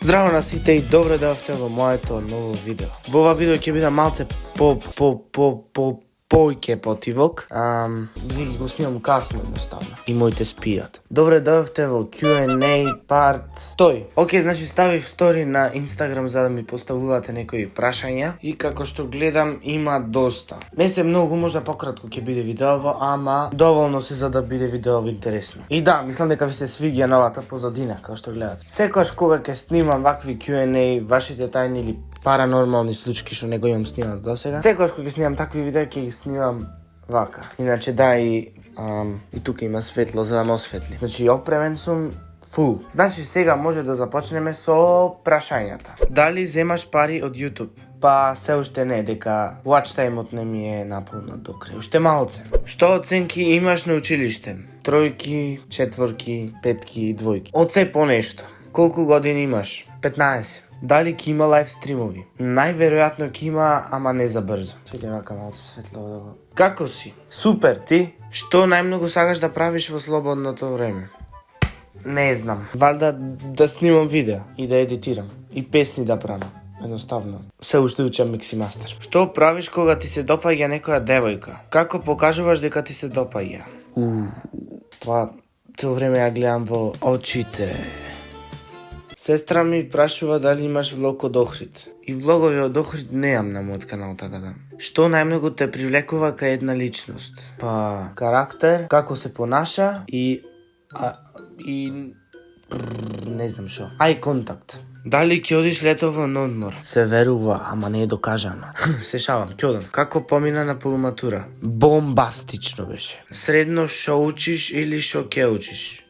Здраво на сите и добре дојавте во моето ново видео. Во ова видео ќе биде малце повеќе потивок. Ги го снимам касно едноставно. И моите спијат. Добре дојавте во Q&A парт тој. Океј, значи ставив стори на Инстаграм за да ми поставувате некои прашања и како што гледам има доста. Не се многу, можда пократко ќе биде видеово, ама доволно се за да биде видеово интересно. И да, мислам дека ви се свиѓа новата позадина, како што гледате. Секогаш кога ќе снимам вакви Q&A, вашите тајни или паранормални случаи што не го имам снимат досега. Секогаш кога ќе снимам такви видеа ќе ги снимам вака. Иначе да и тука има светло за да ме осветли. Значи опремен сум фул. Значи сега може да започнеме со прашањата. Дали земаш пари од YouTube? Па се уште не, дека watch time-от не ми е наполнат до крај. Уште малце. Што оценки имаш на училиште? Тројки, четворки, петки и двојки. Од се по нешто. Колку години имаш? 15. Дали ќе има лайв стримови? Најверојатно ќе има, ама не за брзо. Чекај вака малку светло да го. Како си? Супер, ти? Што најмногу сакаш да правиш во слободното време? Не знам. Валда да снимам видео и да едитирам. И песни да правам. Едноставно. Се уште учам миксимастер. Што правиш кога ти се допаѓа некоја девојка? Како покажуваш дека ти се допаѓа? Па цело време ја гледам во очите. Сестра ми прашува дали имаш влог од Охрид. И влогови од Охрид неам на мојот канал, така да. Што најмногу те привлекува кај една личност? Па карактер, како се понаша и не знам шо. Ај контакт. Дали ќе одиш летово на одмор? Се верува, ама не е докажано. Се шалам, ќе одам. Како помина на полуматура? Бомбастично беше. Средно шо учиш или шо ќе учиш?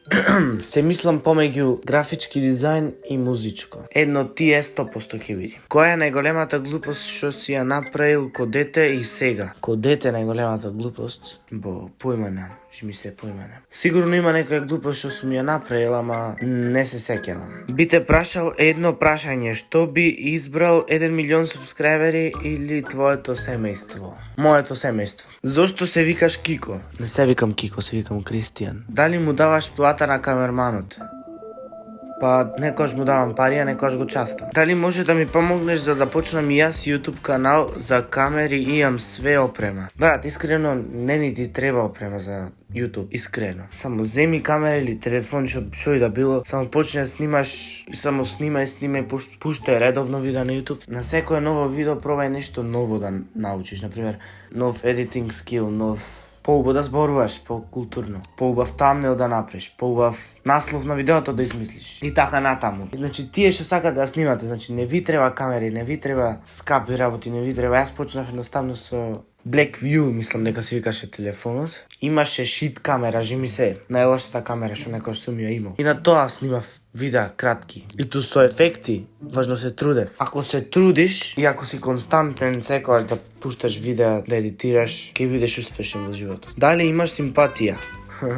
Се мислам помеѓу графички дизајн и музичко. Едно тие 100% ќе видим. Која е најголемата глупост што си ја направил ко дете и сега? Ко дете најголемата глупост? Појма немам. Што ми се појма немам. Сигурно има некоја глупост што сум ја направил, ама не се сеќавам. Би те прашал едно прашање, што би избрал 1 милион субскрајбери или твоето семејство? Моето семејство. Зошто се викаш Кико? Не се викам Кико, се викам Кристијан. Дали му даваш плата на камерманот? Па некош му давам пари, а некош го частам. Дали може да ми помогнеш за да почнам и јас YouTube канал за камери и имам све опрема? Брат, искрено не ни ти треба опрема за YouTube, искрено. Само земи камера или телефон, шо и да било, само почни да снимаш и само снимај, пуштај редовно видео на YouTube. На секое ново видео пробај нешто ново да научиш, например, нов editing skill, нов поубав да зборуваш, по-културно, поубав тамнел да направиш, поубав наслов на видеото да измислиш. И така натаму. Значи тие што сакате да снимате, значи не ви треба камери, не ви треба скапи работи, не ви треба. Јас почнав едноставно со Blackview, мислам дека се викаше телефонот. Имаше шит камера, жими се, најлошата камера што некој сум ја имал. И на тоа снимав видеа кратки. И ту со ефекти, важно се трудев. Ако се трудиш и ако си константен секогаш да пушташ видеа, да едитираш, ќе бидеш успешен во животот. Дали имаш симпатија?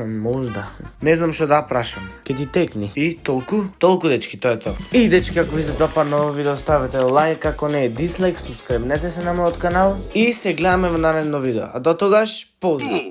Можда. Не знам што да прашам. Ке ти текни. И толку? Толку, дечки, тоа е тоа. И дечки, ако ви се допадна ово видео, ставете лайк, ако не е дислайк, субскрибнете се на мојот канал и се гледаме во наредно видео. А до тогаш, поздрав!